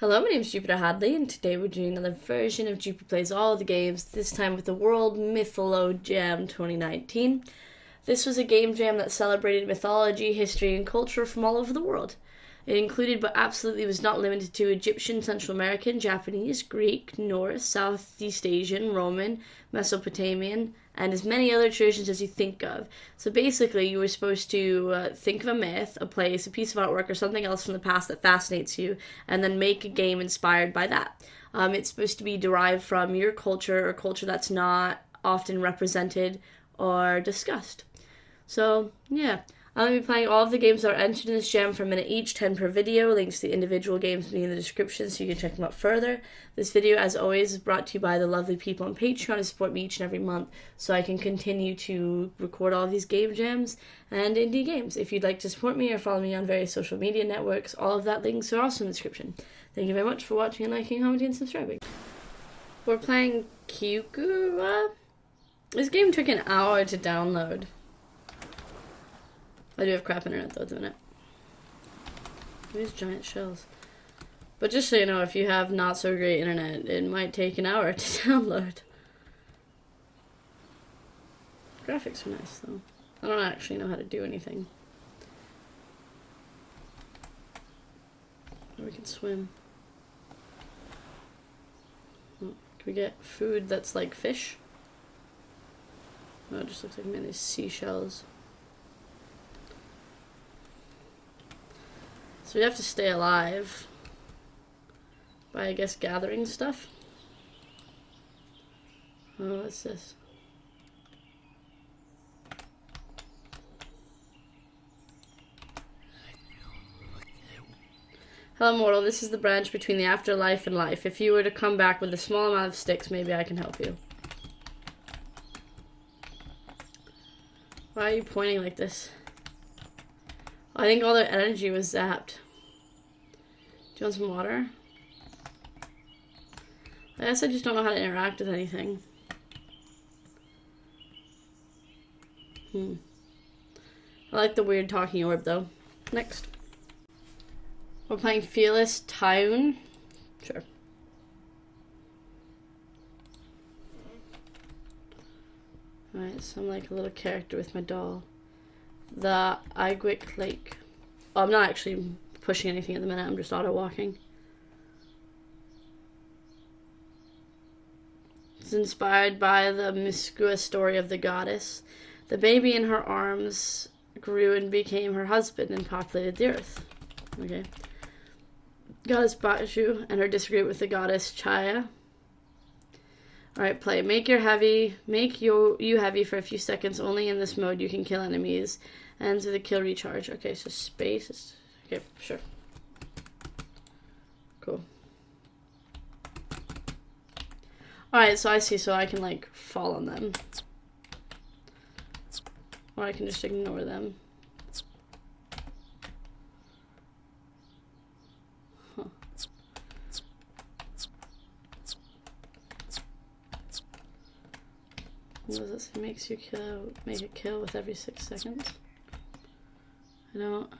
Hello, my name is Jupiter Hadley, and today we're doing another version of Jupi Plays All the Games, this time with the World MytholoJam 2019. This was a game jam that celebrated mythology, history, and culture from all over the world. It included, but absolutely was not limited to, Egyptian, Central American, Japanese, Greek, Norse, Southeast Asian, Roman, Mesopotamian, and as many other traditions as you think of. So basically, you were supposed to think of a myth, a place, a piece of artwork, or something else from the past that fascinates you, and then make a game inspired by that. It's supposed to be derived from your culture, or culture that's not often represented or discussed. So, yeah. I'm going to be playing all of the games that are entered in this jam for a minute each, 10 per video. Links to the individual games will be in the description so you can check them out further. This video, as always, is brought to you by the lovely people on Patreon who support me each and every month so I can continue to record all of these game jams and indie games. If you'd like to support me or follow me on various social media networks, all of that links are also in the description. Thank you very much for watching and liking, commenting, and subscribing. We're playing Akua. This game took an hour to download. I do have crap internet though at the minute. These giant shells. But just so you know, if you have not so great internet, it might take an hour to download. Graphics are nice though. I don't actually know how to do anything. Or we can swim. Oh, can we get food that's like fish? No, it just looks like many seashells. So we have to stay alive by, I guess, gathering stuff. Oh, what's this? Hello, mortal. This is the branch between the afterlife and life. If you were to come back with a small amount of sticks, maybe I can help you. Why are you pointing like this? I think all their energy was zapped. Do you want some water? I guess I just don't know how to interact with anything. I like the weird talking orb though. Next. We're playing Fearless Tyune. Sure. Alright, so I'm like a little character with my doll. The Iguic Lake. Oh, I'm not actually pushing anything at the minute, I'm just auto-walking. It's inspired by the Miscua story of the goddess. The baby in her arms grew and became her husband and populated the earth. Okay. Goddess Bacchus and her disagreement with the goddess Chaya. Alright, play. Make you heavy for a few seconds. Only in this mode you can kill enemies. Ends with a kill recharge. Okay, so space is... Okay, sure. Cool. Alright, so I see, so I can, like, fall on them. Or I can just ignore them. Huh. What does this? It makes you make a kill with every 6 seconds. I don't.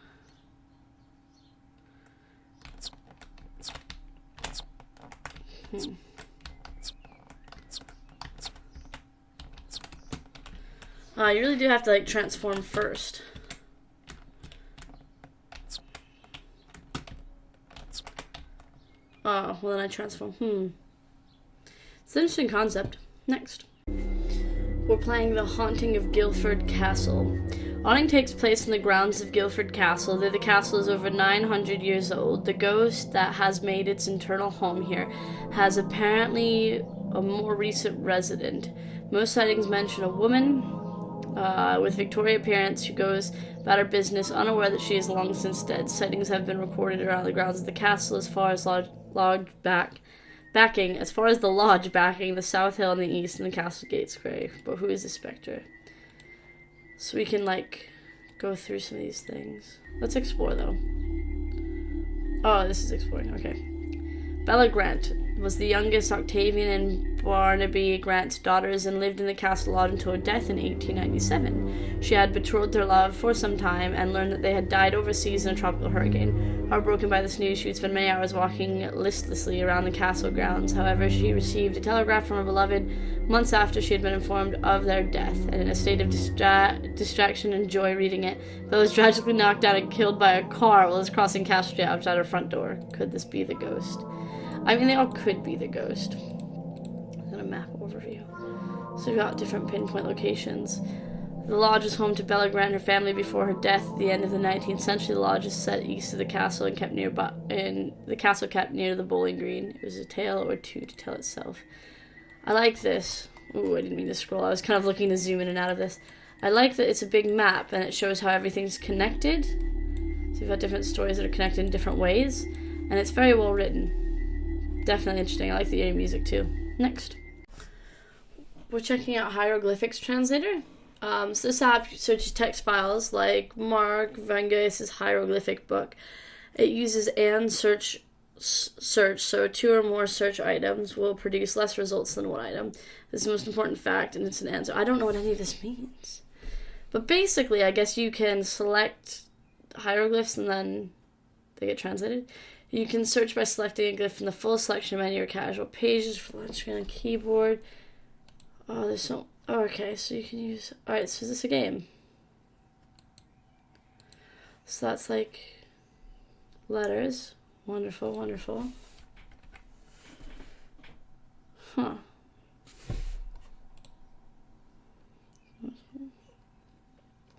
You really do have to like transform first. Oh, well then I transform. It's an interesting concept. Next. We're playing The Haunting of Guildford Castle. Haunting takes place in the grounds of Guildford Castle. Though the castle is over 900 years old, the ghost that has made its eternal home here has apparently a more recent resident. Most sightings mention a woman with Victorian appearance who goes about her business unaware that she is long since dead. Sightings have been recorded around the grounds of the castle as far as the lodge backing the south hill in the east and the castle gates grave. But who is the spectre? So we can like go through some of these things. Let's explore though. Oh, this is exploring. Okay. Bella Grant, was the youngest Octavian and Barnaby Grant's daughters and lived in the castle lodge until her death in 1897. She had betrothed their love for some time and learned that they had died overseas in a tropical hurricane. Heartbroken by this news, she would spend many hours walking listlessly around the castle grounds. However, she received a telegram from her beloved months after she had been informed of their death, and in a state of distraction and joy reading it, Belle was tragically knocked down and killed by a car while crossing Castle Street outside her front door. Could this be the ghost? I mean, they all could be the ghost. And a map overview. So we've got different pinpoint locations. The lodge was home to Bella Grant and her family before her death at the end of the 19th century. The lodge is set east of the castle and kept nearby, and the castle kept near the bowling green. It was a tale or two to tell itself. I like this. Ooh, I didn't mean to scroll. I was kind of looking to zoom in and out of this. I like that it's a big map and it shows how everything's connected. So you've got different stories that are connected in different ways, and it's very well written. Definitely interesting. I like the music too. Next. We're checking out Hieroglyphics Translator. So this app searches text files like Mark Venge's hieroglyphic book. It uses and search, so 2 or more search items will produce less results than 1 item. This is the most important fact, and it's an answer. I don't know what any of this means. But basically, I guess you can select hieroglyphs and then they get translated. You can search by selecting a glyph from the full selection menu or casual pages for launch screen and keyboard. Oh, there's so... Oh, okay, so you can use... Alright, so is this a game? So that's like letters. Wonderful, wonderful. Huh.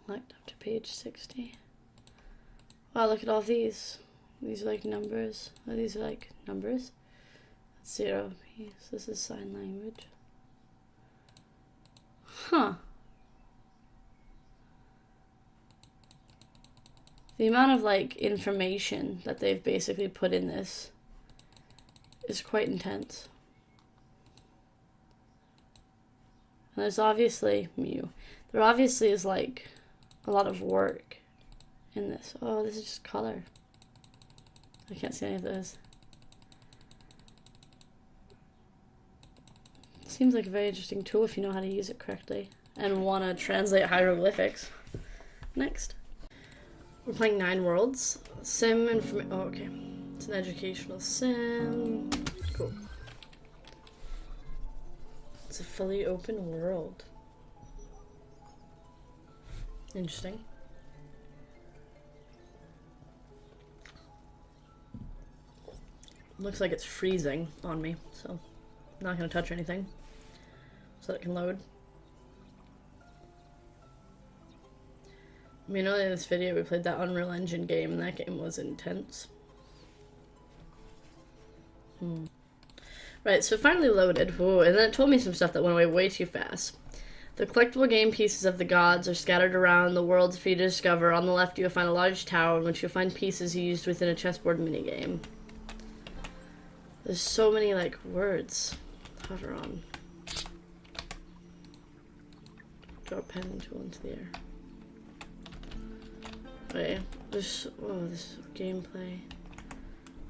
Select up to page 60. Wow, look at all these. These are like numbers. Oh, these are like numbers. That's 0. So this is sign language. Huh. The amount of like information that they've basically put in this is quite intense. And there's obviously there obviously is like a lot of work in this. Oh, this is just color. I can't see any of those. Seems like a very interesting tool if you know how to use it correctly and want to translate hieroglyphics. Next. We're playing 9 Worlds. Sim information. Oh, okay. It's an educational sim. Cool. It's a fully open world. Interesting. Looks like it's freezing on me, so I'm not going to touch anything so that it can load. I mean, earlier in this video we played that Unreal Engine game, and that game was intense. Right, so it finally loaded. Whoa, and then it told me some stuff that went away way too fast. The collectible game pieces of the gods are scattered around the world for you to discover. On the left you'll find a large tower in which you'll find pieces used within a chessboard minigame. There's so many, like, words. Hover on. Draw a pen tool into the air. Wait, this is gameplay.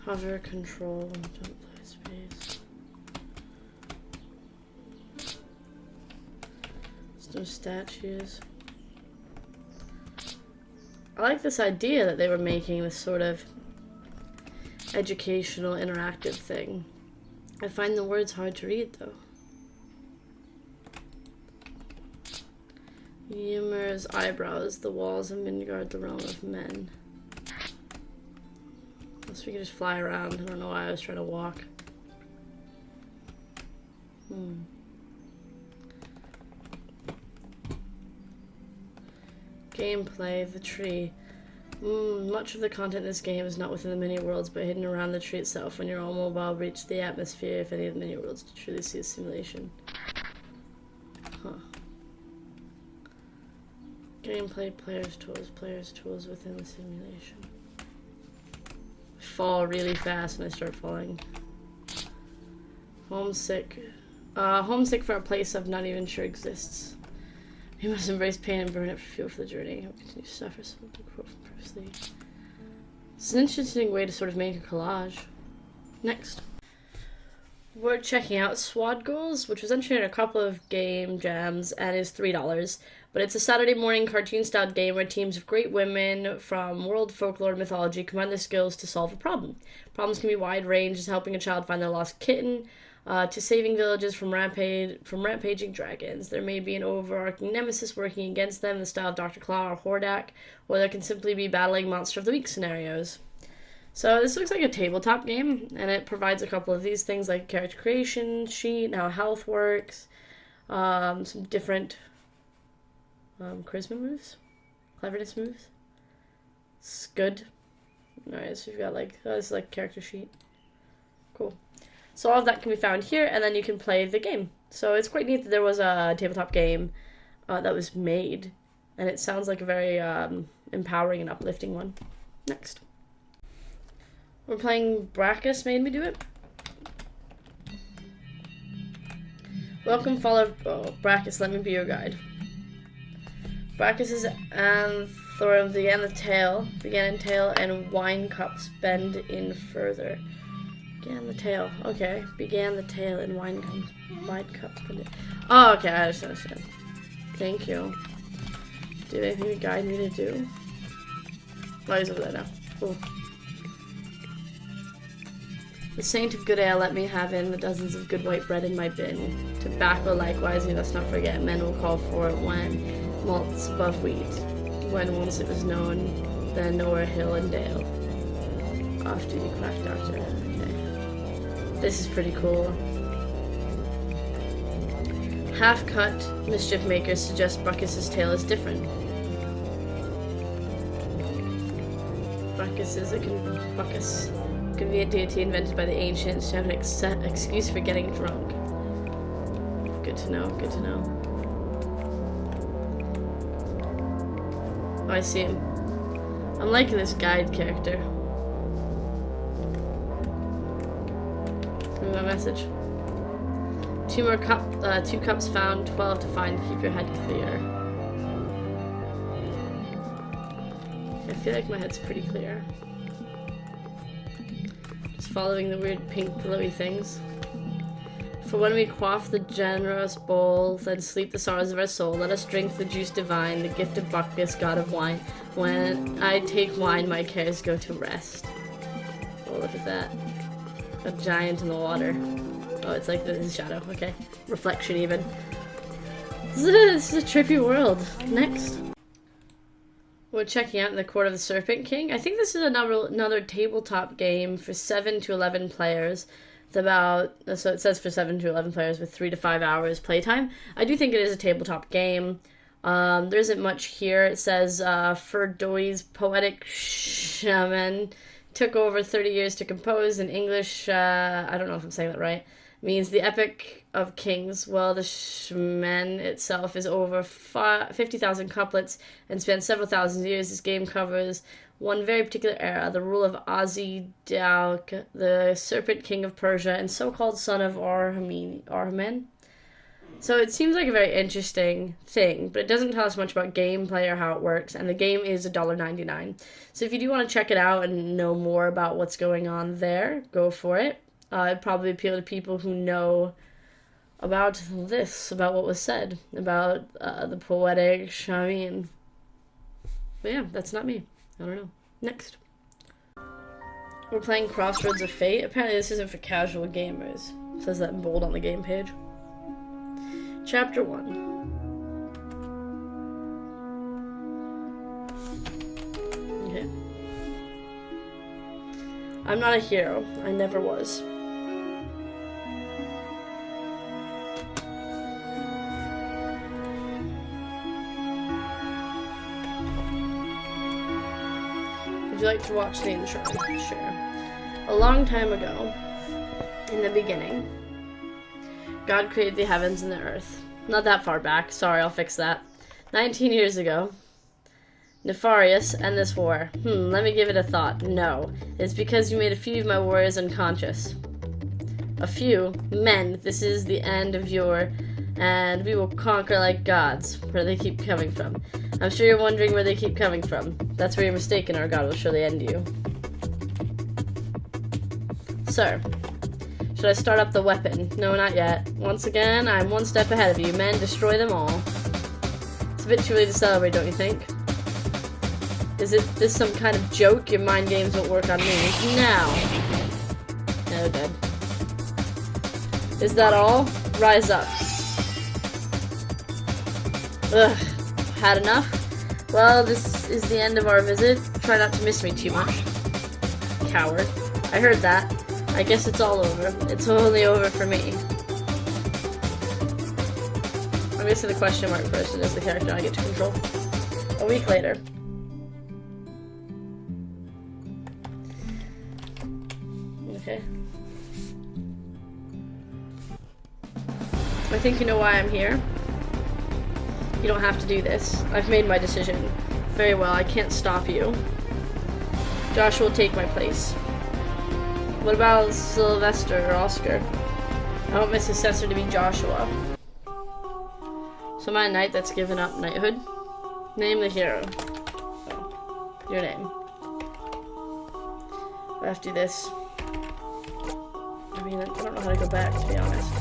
Hover, control, jump, play, space. Some statues. I like this idea that they were making this sort of educational interactive thing. I find the words hard to read though. Ymir's eyebrows, the walls of Midgard, the realm of men. Unless we could just fly around. I don't know why I was trying to walk. Gameplay, the tree. Much of the content in this game is not within the mini worlds, but hidden around the tree itself. When you're all mobile, reach the atmosphere if any of the mini worlds to truly see a simulation. Huh. Gameplay, players' tools within the simulation. I fall really fast when I start falling. Homesick. Homesick for a place I've not even sure exists. You must embrace pain and burn it for fuel for the journey. You'll continue to suffer, so to quote from previously. It's an interesting way to sort of make a collage. Next. We're checking out Swad Goals, which was entered in a couple of game jams and is $3. But it's a Saturday morning cartoon-style game where teams of great women from world folklore and mythology combine their skills to solve a problem. Problems can be wide range, as helping a child find their lost kitten, to saving villages from rampaging dragons. There may be an overarching nemesis working against them in the style of Dr. Claw or Hordak, or there can simply be battling Monster of the Week scenarios. So this looks like a tabletop game, and it provides a couple of these things like character creation sheet, how health works, some different charisma moves, cleverness moves. It's good. Alright, so we've got like, this is like character sheet. Cool. So all of that can be found here, and then you can play the game. So it's quite neat that there was a tabletop game that was made, and it sounds like a very empowering and uplifting one. Next. We're playing Bacchus made me do it. Welcome, follow Bacchus, let me be your guide. Bacchus's anthem began in tail, and wine cups bend in further. Began the tail, okay. Began the tail and wine cups bend in. Oh, okay, I understand. Thank you. Do you have anything to guide me to do? Oh, he's over there now. Cool. The saint of good ale let me have in the dozens of good white bread in my bin. Tobacco likewise you must not forget, men will call for it when malt's above wheat. When once it was known, then o'er hill and dale. Off duty quack doctor. Okay. This is pretty cool. Half-cut mischief makers suggest Bacchus's tale is different. Bacchus is Bacchus. Convenient deity invented by the ancients to have an excuse for getting drunk. Good to know, good to know. Oh, I see him. I'm liking this guide character. Give me my message. Two cups found, 12 to find, keep your head clear. I feel like my head's pretty clear. Following the weird pink glowy things. For when we quaff the generous bowl, then sleep the sorrows of our soul, let us drink the juice divine, the gift of Bacchus, god of wine. When I take wine, my cares go to rest. Oh, look at that. A giant in the water. Oh, it's like his shadow. Okay. Reflection even. This is a trippy world. Next. We're checking out in the Court of the Serpent King. I think this is another tabletop game for 7 to 11 players. It's about, so it says for 7 to 11 players with 3 to 5 hours playtime. I do think it is a tabletop game. There isn't much here. It says, Ferdoy's poetic shaman took over 30 years to compose in English, I don't know if I'm saying that right, means the epic of kings. Well, the shaman itself is over 50,000 couplets and spans several thousand years. This game covers one very particular era, the rule of Dauk, the Serpent King of Persia and so-called son of Armen. So it seems like a very interesting thing, but it doesn't tell us much about gameplay or how it works, and the game is $1.99. So if you do want to check it out and know more about what's going on there, go for it. It'd probably appeal to people who know about this, about what was said, about the poetic shaman. But yeah, that's not me. I don't know. Next. We're playing Crossroads of Fate. Apparently this isn't for casual gamers. It says that in bold on the game page. Chapter 1. Okay. I'm not a hero. I never was. Would you like to watch the intro? Sure. A long time ago, in the beginning, God created the heavens and the earth. Not that far back. Sorry, I'll fix that. 19 years ago. Nefarious, end this war. Let me give it a thought. No. It's because you made a few of my warriors unconscious. A few? Men. This is the end of your... And we will conquer like gods. Where they keep coming from. I'm sure you're wondering where they keep coming from. That's where you're mistaken. Our God will surely end you. Sir, shall Should I start up the weapon? No, not yet. Once again, I'm one step ahead of you. Men, destroy them all. It's a bit too early to celebrate, don't you think? Is this some kind of joke? Your mind games won't work on me. Now. No, dead. Is that all? Rise up. Ugh. Had enough? Well, this is the end of our visit. Try not to miss me too much. Coward. I heard that. I guess it's all over. It's only over for me. I'm gonna say the question mark person is the character I get to control. A week later. Okay. I think you know why I'm here. You don't have to do this. I've made my decision. Very well, I can't stop you. Joshua will take my place. What about Sylvester or Oscar? I want my successor to be Joshua. So am I a knight that's given up knighthood? Name the hero. Oh, your name. I have to do this. I mean, I don't know how to go back, to be honest.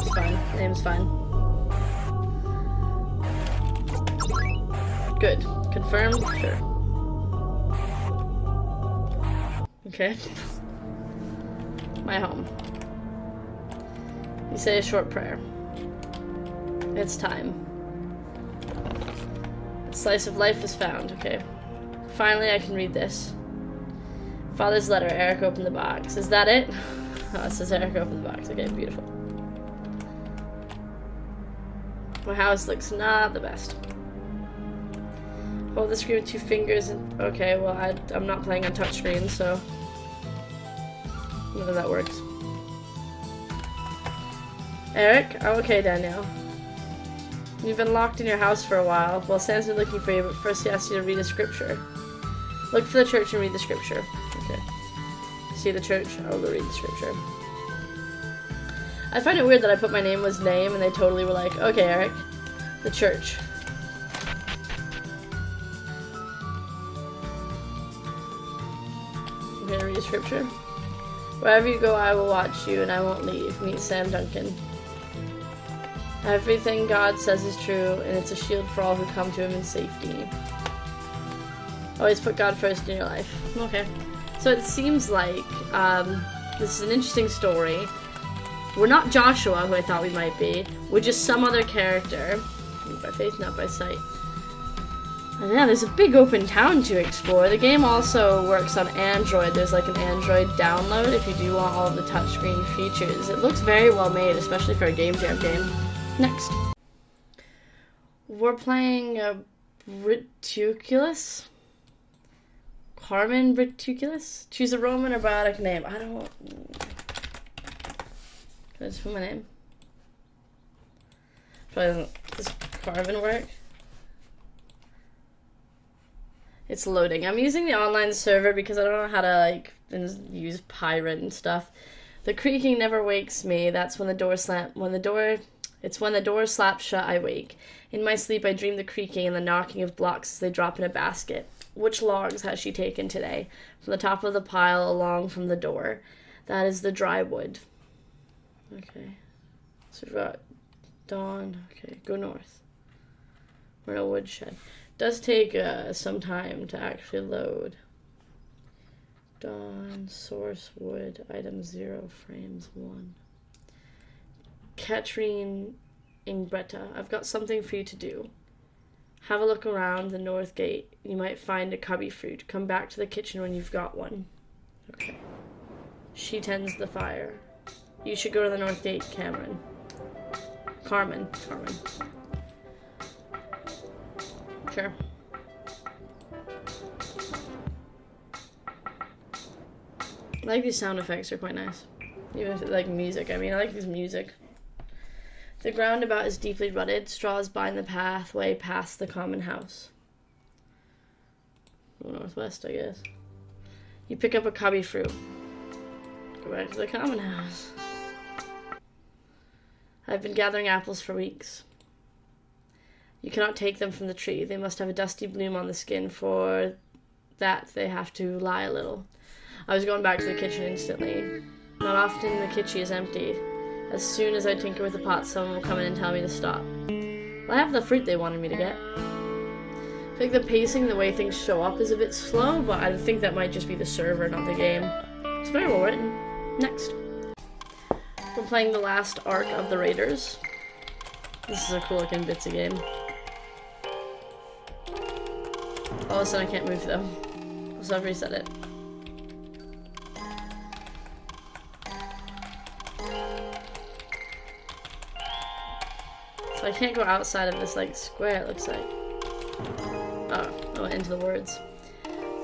It's fine. Name's fine. Good. Confirmed? Sure. Okay. My home. You say a short prayer. It's time. A slice of life is found. Okay. Finally, I can read this. Father's letter. Eric opened the box. Is that it? Oh, it says Eric opened the box. Okay, beautiful. My house looks not the best. Hold the screen with 2 fingers and... Okay, well, I'm not playing on touchscreen, so... None of that works. Eric? Oh, okay, Danielle. You've been locked in your house for a while. Well, Sam's been looking for you, but first he asks you to read a scripture. Look for the church and read the scripture. Okay. See the church? I'll go read the scripture. I find it weird that I put my name was name, and they totally were like, okay, Eric. The church. Okay, read the scripture. Wherever you go, I will watch you, and I won't leave. Meet Sam Duncan. Everything God says is true, and it's a shield for all who come to him in safety. Always put God first in your life. Okay. So it seems like this is an interesting story. We're not Joshua, who I thought we might be. We're just some other character. By faith, not by sight. And yeah, there's a big open town to explore. The game also works on Android. There's like an Android download if you do want all of the touchscreen features. It looks very well made, especially for a Game Jam game. Next. We're playing Brittunculi? Carmen Brittunculi? Choose a Roman or biotic name. I don't... Can I just put my name? Probably doesn't... Does Carmen work? It's loading. I'm using the online server because I don't know how to, like, use pirate and stuff. The creaking never wakes me. That's when the door It's when the door slaps shut, I wake. In my sleep, I dream the creaking and the knocking of blocks as they drop in a basket. Which logs has she taken today? From the top of the pile along from the door. That is the dry wood. Okay. So we've got dawn. Okay, go north. We're in a woodshed. Does take some time to actually load. Dawn, source, wood, item 0, frames 1. Katrine Ingretta, I've got something for you to do. Have a look around the north gate. You might find a cubby fruit. Come back to the kitchen when you've got one. Okay. She tends the fire. You should go to the north gate, Carmen. Sure. I like these sound effects, they're quite nice. Even if it's like music, I mean, I like this music. The ground about is deeply rutted. Straws bind the pathway past the common house. Northwest, I guess. You pick up a cubby fruit. Go back to the common house. I've been gathering apples for weeks. You cannot take them from the tree. They must have a dusty bloom on the skin. For that, they have to lie a little. I was going back to the kitchen instantly. Not often the kitchen is empty. As soon as I tinker with the pot, someone will come in and tell me to stop. Well, I have the fruit they wanted me to get. I think the pacing, the way things show up, is a bit slow, but I think that might just be the server, not the game. It's very well written. Next. We're playing the last arc of the Raiders. This is a cool looking bitsy game. All of a sudden I can't move though. So I've reset it. So I can't go outside of this like square, it looks like. Oh, I went into the words.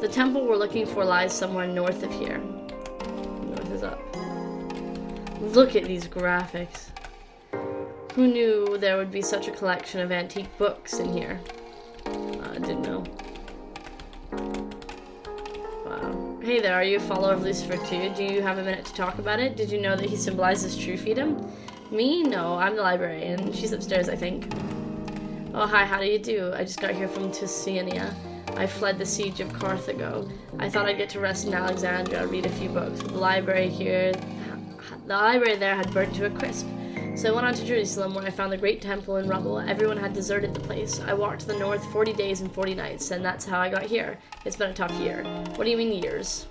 The temple we're looking for lies somewhere north of here. North is up. Look at these graphics. Who knew there would be such a collection of antique books in here? I didn't know. Wow. Hey there, are you a follower of Lucifer too? Do you have a minute to talk about it? Did you know that he symbolizes true freedom? Me? No, I'm the librarian. She's upstairs, I think. Oh, hi, how do you do? I just got here from Tyune. I fled the siege of Carthago. I thought I'd get to rest in Alexandria, read a few books. But the library there had burnt to a crisp. So I went on to Jerusalem, where I found the great temple in rubble. Everyone had deserted the place. I walked to the north 40 days and 40 nights, and that's how I got here. It's been a tough year. What do you mean years?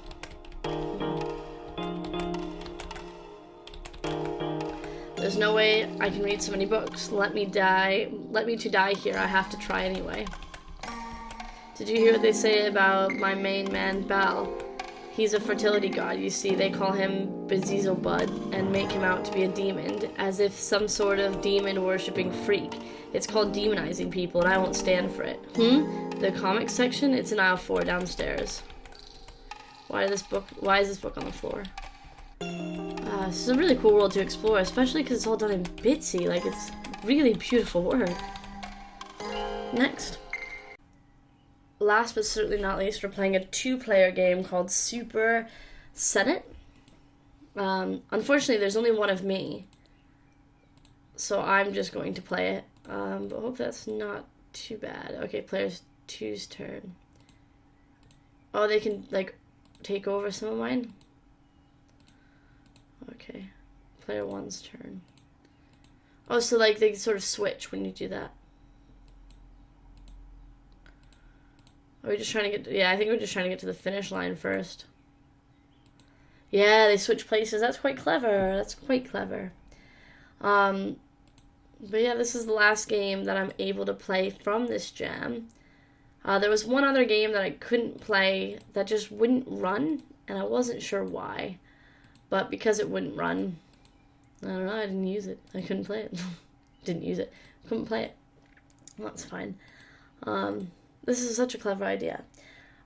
There's no way I can read so many books. Let me to die here. I have to try anyway. Did you hear what they say about my main man, Baal? He's a fertility god, you see. They call him Beelzebub and make him out to be a demon, as if some sort of demon-worshipping freak. It's called demonizing people, and I won't stand for it. The comics section? It's in aisle 4 downstairs. Why is this book on the floor? This is a really cool world to explore, especially because it's all done in bitsy. Like, it's really beautiful work. Next. Last but certainly not least, we're playing a 2-player game called Super Senet. Unfortunately, there's only one of me, so I'm just going to play it. But I hope that's not too bad. Okay, player 2's turn. Oh, they can, like, take over some of mine? Okay. Player 1's turn. Oh, so, like, they sort of switch when you do that. Are we just trying to get... Yeah, I think we're just trying to get to the finish line first. Yeah, they switch places. That's quite clever. That's quite clever. But yeah, this is the last game that I'm able to play from this jam. There was one other game that I couldn't play that just wouldn't run, and I wasn't sure why. But because it wouldn't run, I don't know, I didn't use it. I couldn't play it. Didn't use it. Couldn't play it. Well, that's fine. This is such a clever idea.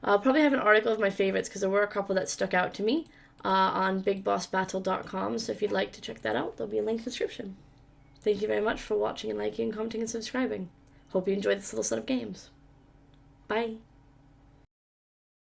I'll probably have an article of my favorites because there were a couple that stuck out to me on bigbossbattle.com. So if you'd like to check that out, there'll be a link in the description. Thank you very much for watching and liking and commenting and subscribing. Hope you enjoyed this little set of games. Bye.